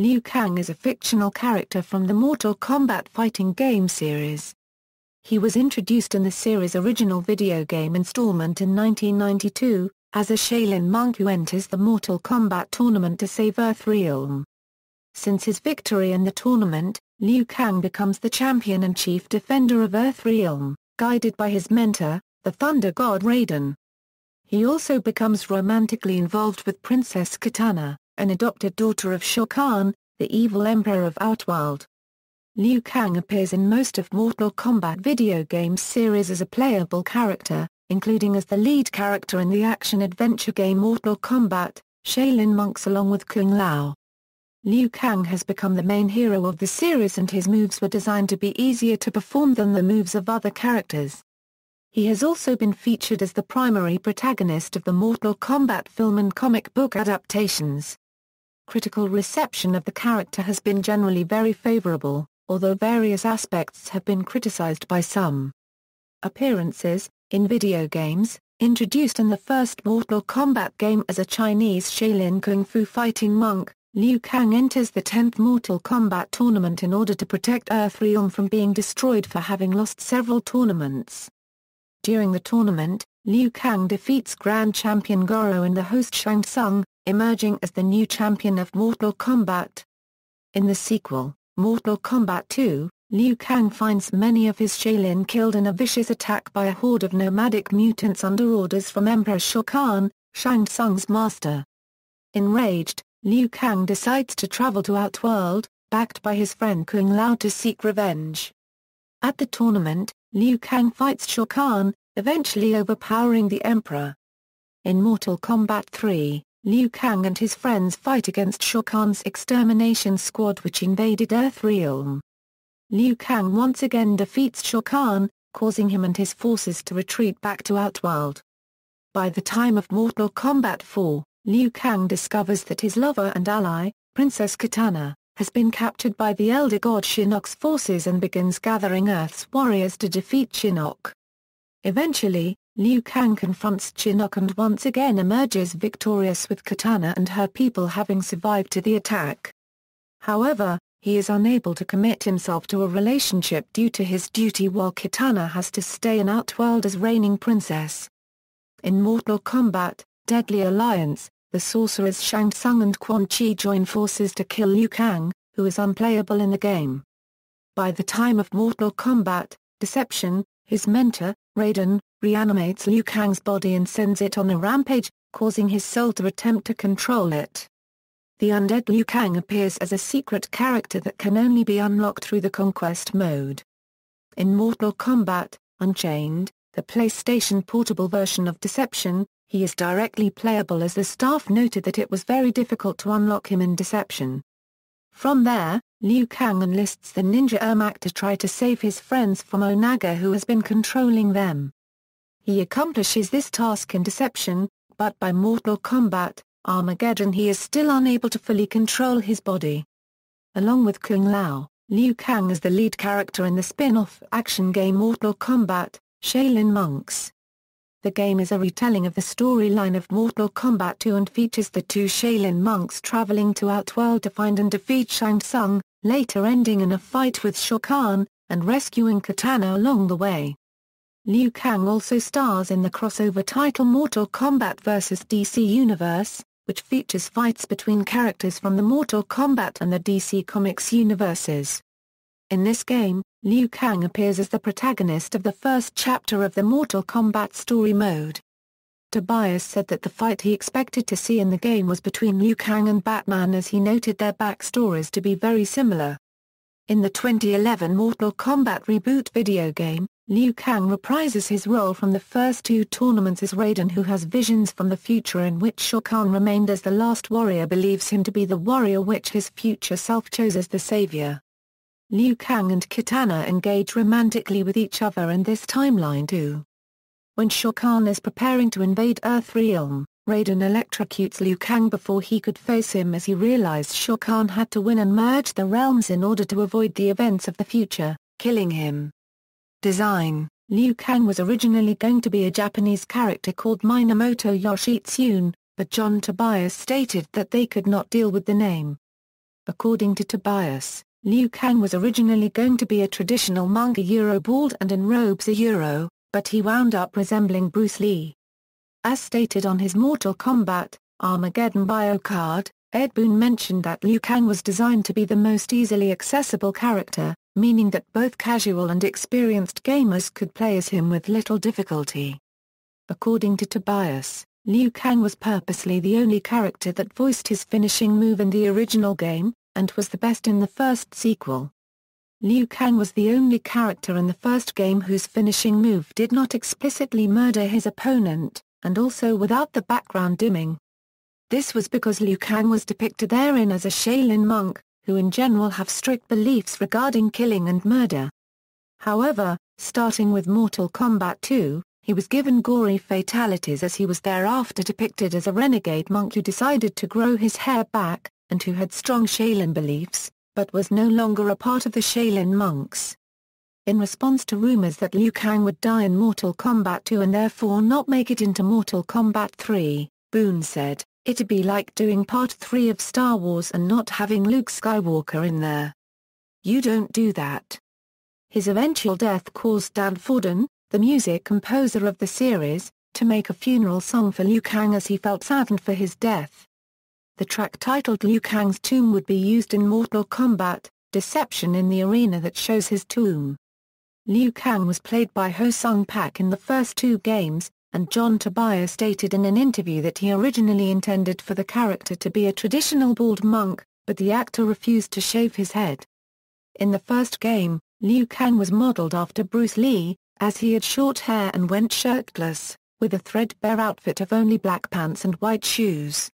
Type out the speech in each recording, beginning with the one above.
Liu Kang is a fictional character from the Mortal Kombat fighting game series. He was introduced in the series' original video game installment in 1992, as a Shaolin monk who enters the Mortal Kombat tournament to save Earthrealm. Since his victory in the tournament, Liu Kang becomes the champion and chief defender of Earthrealm, guided by his mentor, the Thunder God Raiden. He also becomes romantically involved with Princess Kitana, an adopted daughter of Shao Kahn, the evil emperor of Outworld. Liu Kang appears in most of Mortal Kombat video games series as a playable character, including as the lead character in the action-adventure game Mortal Kombat, Shaolin Monks along with Kung Lao. Liu Kang has become the main hero of the series and his moves were designed to be easier to perform than the moves of other characters. He has also been featured as the primary protagonist of the Mortal Kombat film and comic book adaptations. Critical reception of the character has been generally very favorable, although various aspects have been criticized by some. Appearances: in video games, introduced in the first Mortal Kombat game as a Chinese Shaolin Kung Fu fighting monk, Liu Kang enters the 10th Mortal Kombat tournament in order to protect Earthrealm from being destroyed for having lost several tournaments. During the tournament, Liu Kang defeats Grand Champion Goro and the host Shang Tsung, emerging as the new champion of Mortal Kombat. In the sequel, Mortal Kombat 2, Liu Kang finds many of his Shaolin killed in a vicious attack by a horde of nomadic mutants under orders from Emperor Shao Kahn, Shang Tsung's master. Enraged, Liu Kang decides to travel to Outworld, backed by his friend Kung Lao to seek revenge. At the tournament, Liu Kang fights Shao Kahn, eventually overpowering the Emperor. In Mortal Kombat 3, Liu Kang and his friends fight against Shao Kahn's extermination squad which invaded Earthrealm. Liu Kang once again defeats Shao Kahn, causing him and his forces to retreat back to Outworld. By the time of Mortal Kombat 4, Liu Kang discovers that his lover and ally, Princess Kitana, has been captured by the elder god Shinnok's forces and begins gathering Earth's warriors to defeat Shinnok. Eventually, Liu Kang confronts Shinnok and once again emerges victorious with Kitana and her people having survived to the attack. However, he is unable to commit himself to a relationship due to his duty while Kitana has to stay in Outworld as reigning princess. In Mortal Kombat, Deadly Alliance, the sorcerers Shang Tsung and Quan Chi join forces to kill Liu Kang, who is unplayable in the game. By the time of Mortal Kombat, Deception, his mentor, Raiden, reanimates Liu Kang's body and sends it on a rampage, causing his soul to attempt to control it. The undead Liu Kang appears as a secret character that can only be unlocked through the Conquest mode. In Mortal Kombat, Unchained, the PlayStation Portable version of Deception, he is directly playable as the staff noted that it was very difficult to unlock him in Deception. From there, Liu Kang enlists the ninja Ermac to try to save his friends from Onaga who has been controlling them. He accomplishes this task in Deception, but by Mortal Kombat, Armageddon he is still unable to fully control his body. Along with Kung Lao, Liu Kang is the lead character in the spin-off action game Mortal Kombat, Shaolin Monks. The game is a retelling of the storyline of Mortal Kombat 2 and features the two Shaolin monks traveling to Outworld to find and defeat Shang Tsung, later ending in a fight with Shao Kahn, and rescuing Kitana along the way. Liu Kang also stars in the crossover title Mortal Kombat vs. DC Universe, which features fights between characters from the Mortal Kombat and the DC Comics universes. In this game, Liu Kang appears as the protagonist of the first chapter of the Mortal Kombat story mode. Tobias said that the fight he expected to see in the game was between Liu Kang and Batman as he noted their backstories to be very similar. In the 2011 Mortal Kombat reboot video game, Liu Kang reprises his role from the first two tournaments as Raiden who has visions from the future in which Shao Kahn remained as the last warrior believes him to be the warrior which his future self chose as the savior. Liu Kang and Kitana engage romantically with each other in this timeline too. When Shao Kahn is preparing to invade Earthrealm, Raiden electrocutes Liu Kang before he could face him as he realized Shao Kahn had to win and merge the realms in order to avoid the events of the future, killing him. Design: Liu Kang was originally going to be a Japanese character called Minamoto Yoshitsune, but John Tobias stated that they could not deal with the name. According to Tobias, Liu Kang was originally going to be a traditional monk bald and in robes but he wound up resembling Bruce Lee. As stated on his Mortal Kombat Armageddon bio card, Ed Boon mentioned that Liu Kang was designed to be the most easily accessible character, meaning that both casual and experienced gamers could play as him with little difficulty. According to Tobias, Liu Kang was purposely the only character that voiced his finishing move in the original game, and was the best in the first sequel. Liu Kang was the only character in the first game whose finishing move did not explicitly murder his opponent, and also without the background dimming. This was because Liu Kang was depicted therein as a Shaolin monk, who in general have strict beliefs regarding killing and murder. However, starting with Mortal Kombat 2, he was given gory fatalities as he was thereafter depicted as a renegade monk who decided to grow his hair back, and who had strong Shaolin beliefs, but was no longer a part of the Shaolin Monks. In response to rumors that Liu Kang would die in Mortal Kombat 2 and therefore not make it into Mortal Kombat 3, Boon said, "It'd be like doing Part 3 of Star Wars and not having Luke Skywalker in there. You don't do that." His eventual death caused Dan Forden, the music composer of the series, to make a funeral song for Liu Kang as he felt saddened for his death. The track titled Liu Kang's Tomb would be used in Mortal Kombat Deception in the arena that shows his tomb. Liu Kang was played by Ho Sung Pak in the first two games, and John Tobias stated in an interview that he originally intended for the character to be a traditional bald monk, but the actor refused to shave his head. In the first game, Liu Kang was modeled after Bruce Lee, as he had short hair and went shirtless, with a threadbare outfit of only black pants and white shoes.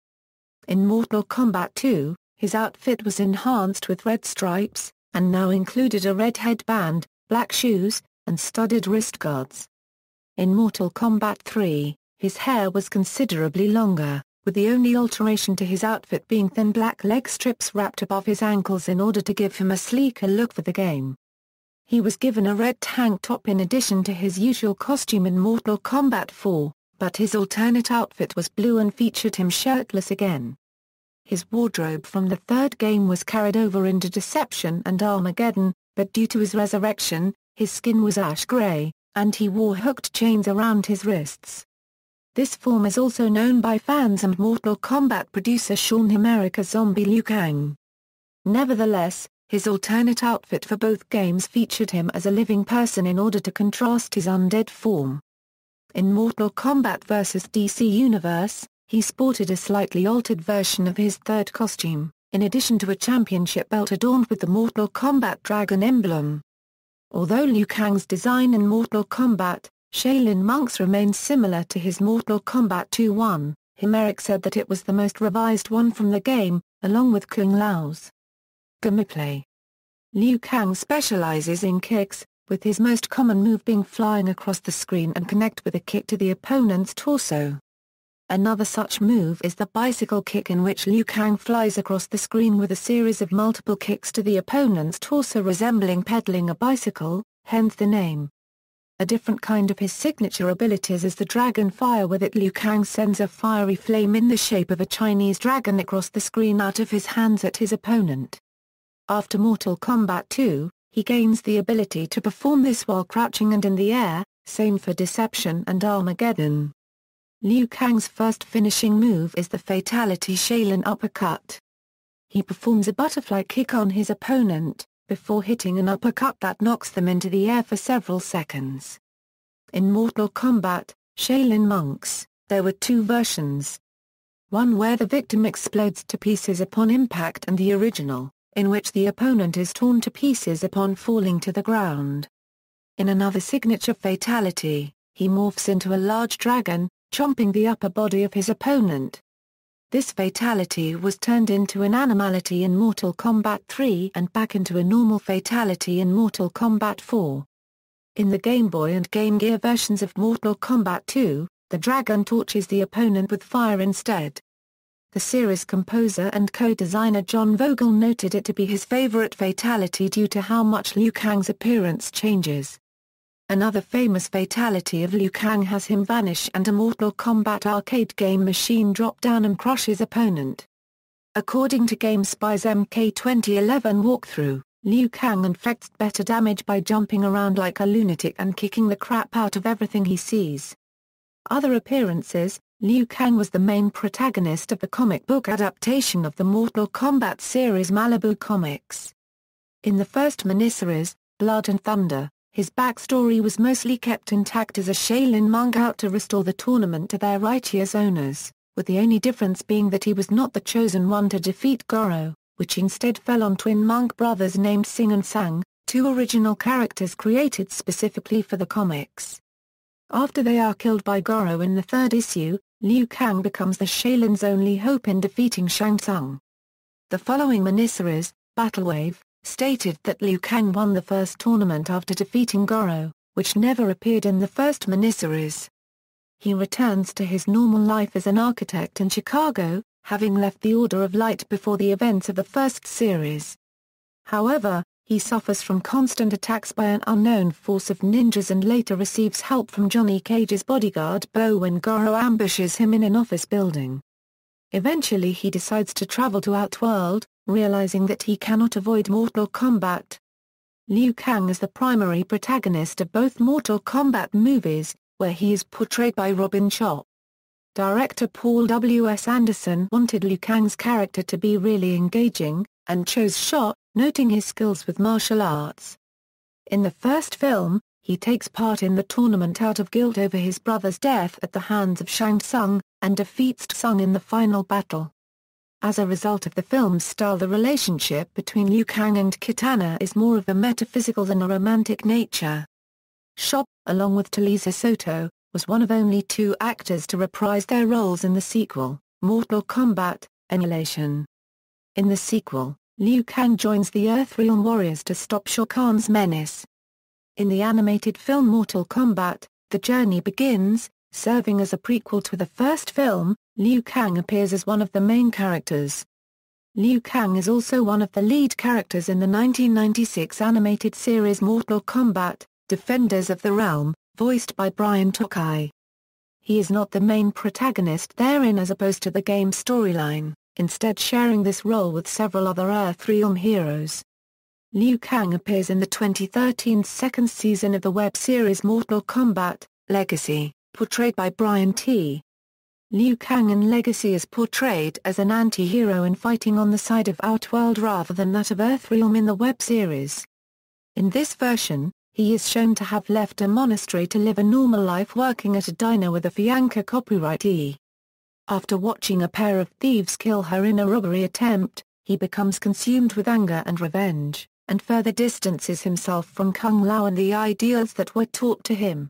In Mortal Kombat 2, his outfit was enhanced with red stripes, and now included a red headband, black shoes, and studded wrist guards. In Mortal Kombat 3, his hair was considerably longer, with the only alteration to his outfit being thin black leg strips wrapped above his ankles in order to give him a sleeker look for the game. He was given a red tank top in addition to his usual costume in Mortal Kombat 4, but his alternate outfit was blue and featured him shirtless again. His wardrobe from the third game was carried over into Deception and Armageddon, but due to his resurrection, his skin was ash gray, and he wore hooked chains around his wrists. This form is also known by fans and Mortal Kombat producer Sean Hemerick as Zombie Liu Kang. Nevertheless, his alternate outfit for both games featured him as a living person in order to contrast his undead form. In Mortal Kombat vs. DC Universe, he sported a slightly altered version of his third costume, in addition to a championship belt adorned with the Mortal Kombat dragon emblem. Although Liu Kang's design in Mortal Kombat Shaolin Monks remains similar to his Mortal Kombat 2 one, Hemerick said that it was the most revised one from the game, along with Kung Lao's gameplay. Liu Kang specializes in kicks, with his most common move being flying across the screen and connect with a kick to the opponent's torso. Another such move is the bicycle kick, in which Liu Kang flies across the screen with a series of multiple kicks to the opponent's torso resembling pedaling a bicycle, hence the name. A different kind of his signature abilities is the Dragon Fire. With it, Liu Kang sends a fiery flame in the shape of a Chinese dragon across the screen out of his hands at his opponent. After Mortal Kombat 2, he gains the ability to perform this while crouching and in the air, same for Deception and Armageddon. Liu Kang's first finishing move is the Fatality Shaolin Uppercut. He performs a butterfly kick on his opponent, before hitting an uppercut that knocks them into the air for several seconds. In Mortal Kombat Shaolin Monks, there were two versions. One where the victim explodes to pieces upon impact, and the original, in which the opponent is torn to pieces upon falling to the ground. In another signature fatality, he morphs into a large dragon, chomping the upper body of his opponent. This fatality was turned into an animality in Mortal Kombat 3 and back into a normal fatality in Mortal Kombat 4. In the Game Boy and Game Gear versions of Mortal Kombat 2, the dragon torches the opponent with fire instead. The series composer and co-designer John Vogel noted it to be his favorite fatality due to how much Liu Kang's appearance changes. Another famous fatality of Liu Kang has him vanish and a Mortal Kombat arcade game machine drop down and crush his opponent. According to GameSpy's MK 2011 walkthrough, Liu Kang inflicts better damage by jumping around like a lunatic and kicking the crap out of everything he sees. Other appearances: Liu Kang was the main protagonist of the comic book adaptation of the Mortal Kombat series Malibu Comics. In the first miniseries, Blood and Thunder, his backstory was mostly kept intact as a Shaolin monk out to restore the tournament to their righteous owners, with the only difference being that he was not the chosen one to defeat Goro, which instead fell on twin monk brothers named Sing and Sang, two original characters created specifically for the comics. After they are killed by Goro in the third issue, Liu Kang becomes the Shaolin's only hope in defeating Shang Tsung. The following miniseries, Battlewave, stated that Liu Kang won the first tournament after defeating Goro, which never appeared in the first miniseries. He returns to his normal life as an architect in Chicago, having left the Order of Light before the events of the first series. However, he suffers from constant attacks by an unknown force of ninjas and later receives help from Johnny Cage's bodyguard Bo when Goro ambushes him in an office building. Eventually he decides to travel to Outworld, realizing that he cannot avoid Mortal Kombat. Liu Kang is the primary protagonist of both Mortal Kombat movies, where he is portrayed by Robin Chop. Director Paul W. S. Anderson wanted Liu Kang's character to be really engaging, and chose Chop, noting his skills with martial arts. In the first film, he takes part in the tournament out of guilt over his brother's death at the hands of Shang Tsung, and defeats Tsung in the final battle. As a result of the film's style, the relationship between Liu Kang and Kitana is more of a metaphysical than a romantic nature. Chop, along with Talisa Soto, was one of only two actors to reprise their roles in the sequel, Mortal Kombat: Annihilation. In the sequel, Liu Kang joins the Earthrealm warriors to stop Shao Kahn's menace. In the animated film Mortal Kombat: The Journey Begins, serving as a prequel to the first film, Liu Kang appears as one of the main characters. Liu Kang is also one of the lead characters in the 1996 animated series Mortal Kombat: Defenders of the Realm, voiced by Brian Tokai. He is not the main protagonist therein as opposed to the game's storyline, instead sharing this role with several other Earthrealm heroes. Liu Kang appears in the 2013 second season of the web series Mortal Kombat: Legacy, portrayed by Brian T. Liu Kang in Legacy is portrayed as an anti-hero and fighting on the side of Outworld rather than that of Earthrealm in the web series. In this version, he is shown to have left a monastery to live a normal life working at a diner with a Fianca copyrightee. After watching a pair of thieves kill her in a robbery attempt, he becomes consumed with anger and revenge, and further distances himself from Kung Lao and the ideals that were taught to him.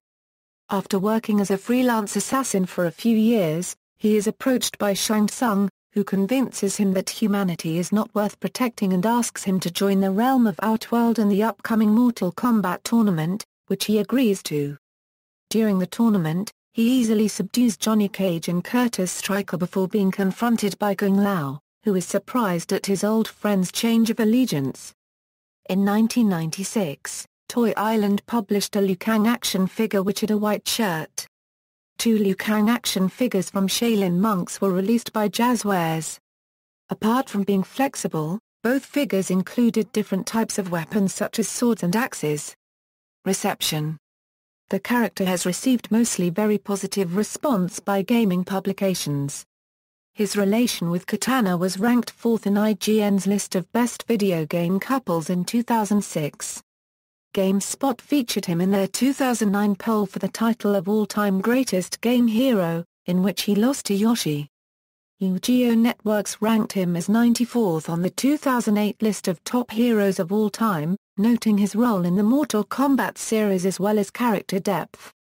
After working as a freelance assassin for a few years, he is approached by Shang Tsung, who convinces him that humanity is not worth protecting and asks him to join the realm of Outworld in the upcoming Mortal Kombat tournament, which he agrees to. During the tournament, he easily subdues Johnny Cage and Curtis Stryker before being confronted by Kung Lao, who is surprised at his old friend's change of allegiance. In 1996, Toy Island published a Liu Kang action figure which had a white shirt. 2 Liu Kang action figures from Shaolin Monks were released by Jazzwares. Apart from being flexible, both figures included different types of weapons such as swords and axes. Reception. The character has received mostly very positive response by gaming publications. His relation with Kitana was ranked 4th in IGN's list of best video game couples in 2006. GameSpot featured him in their 2009 poll for the title of all-time greatest game hero, in which he lost to Yoshi. Yu-Gi-Oh! Networks ranked him as 94th on the 2008 list of top heroes of all time, noting his role in the Mortal Kombat series as well as character depth.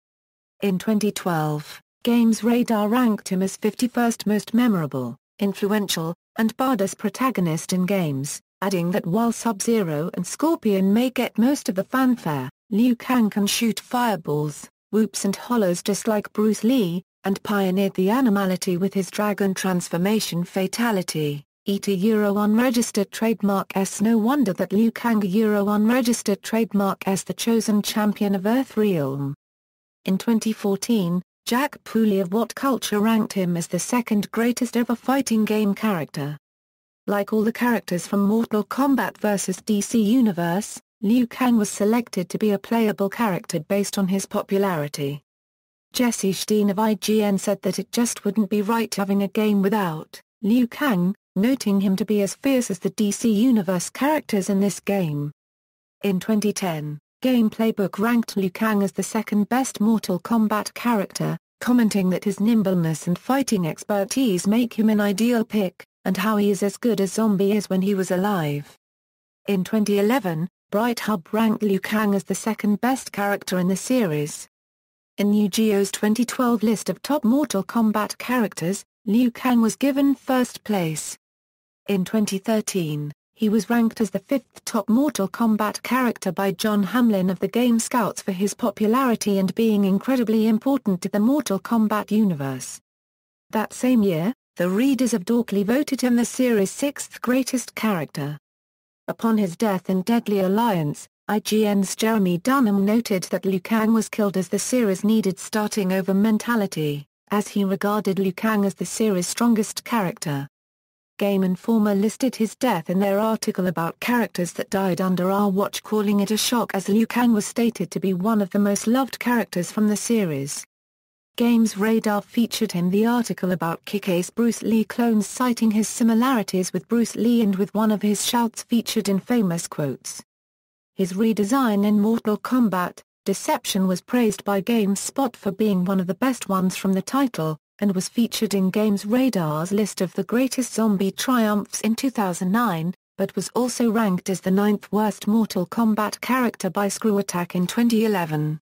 In 2012, Games Radar ranked him as 51st most memorable, influential, and badass protagonist in games, adding that while Sub-Zero and Scorpion may get most of the fanfare, Liu Kang can shoot fireballs, whoops and hollows just like Bruce Lee, and pioneered the animality with his dragon transformation fatality. Euro unregistered trademark S. No wonder that Liu Kang Euro unregistered trademark S. The chosen champion of Earthrealm. In 2014, Jack Pooley of What Culture ranked him as the second greatest ever fighting game character. Like all the characters from Mortal Kombat vs. DC Universe, Liu Kang was selected to be a playable character based on his popularity. Jesse Steen of IGN said that it just wouldn't be right having a game without Liu Kang, noting him to be as fierce as the DC Universe characters in this game. In 2010, Game Playbook ranked Liu Kang as the second best Mortal Kombat character, commenting that his nimbleness and fighting expertise make him an ideal pick, and how he is as good as Zombie as when he was alive. In 2011, Bright Hub ranked Liu Kang as the second best character in the series. In Yu-Gi-Oh's 2012 list of top Mortal Kombat characters, Liu Kang was given first place. In 2013, he was ranked as the fifth top Mortal Kombat character by John Hamlin of the Game Scouts for his popularity and being incredibly important to the Mortal Kombat universe. That same year, the readers of Dorkly voted him the series' sixth greatest character. Upon his death in Deadly Alliance, IGN's Jeremy Dunham noted that Liu Kang was killed as the series needed starting over mentality, as he regarded Liu Kang as the series' strongest character. Game Informer listed his death in their article about characters that died under our watch, calling it a shock as Liu Kang was stated to be one of the most loved characters from the series. Games Radar featured him the article about Kick-Ass Bruce Lee clones, citing his similarities with Bruce Lee and with one of his shouts featured in famous quotes. His redesign in Mortal Kombat, Deception was praised by GameSpot for being one of the best ones from the title, and was featured in Games Radar's list of the greatest zombie triumphs in 2009, but was also ranked as the 9th worst Mortal Kombat character by ScrewAttack in 2011.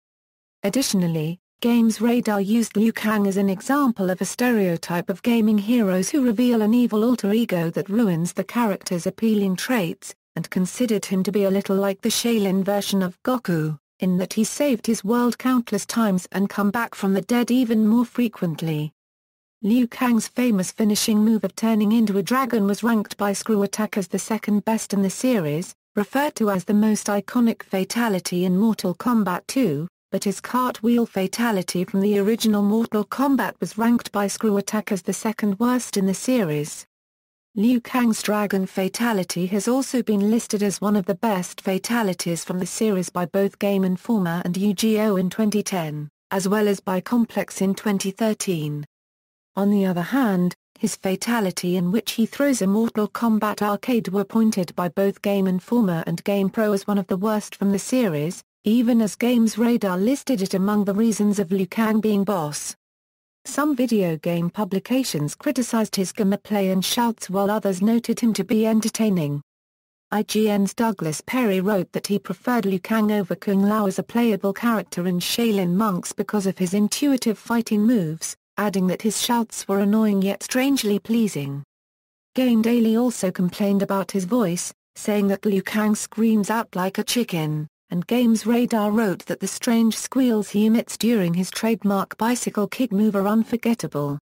Additionally, Games Radar used Liu Kang as an example of a stereotype of gaming heroes who reveal an evil alter ego that ruins the character's appealing traits, and considered him to be a little like the Shaolin version of Goku, in that he saved his world countless times and come back from the dead even more frequently. Liu Kang's famous finishing move of turning into a dragon was ranked by ScrewAttack as the second best in the series, referred to as the most iconic fatality in Mortal Kombat 2, but his cartwheel fatality from the original Mortal Kombat was ranked by ScrewAttack as the second worst in the series. Liu Kang's dragon fatality has also been listed as one of the best fatalities from the series by both Game Informer and Yu-Gi-Oh! In 2010, as well as by Complex in 2013. On the other hand, his fatality in which he throws a Mortal Kombat arcade were pointed by both Game Informer and GamePro as one of the worst from the series, even as Games Radar listed it among the reasons of Liu Kang being boss. Some video game publications criticized his gameplay and shouts while others noted him to be entertaining. IGN's Douglas Perry wrote that he preferred Liu Kang over Kung Lao as a playable character in Shaolin Monks because of his intuitive fighting moves, adding that his shouts were annoying yet strangely pleasing. Game Daily also complained about his voice, saying that Liu Kang screams out like a chicken, and Games Radar wrote that the strange squeals he emits during his trademark bicycle kick move are unforgettable.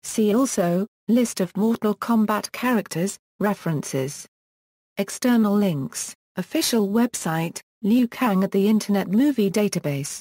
See also, List of Mortal Kombat characters, references. External links, official website, Liu Kang at the Internet Movie Database.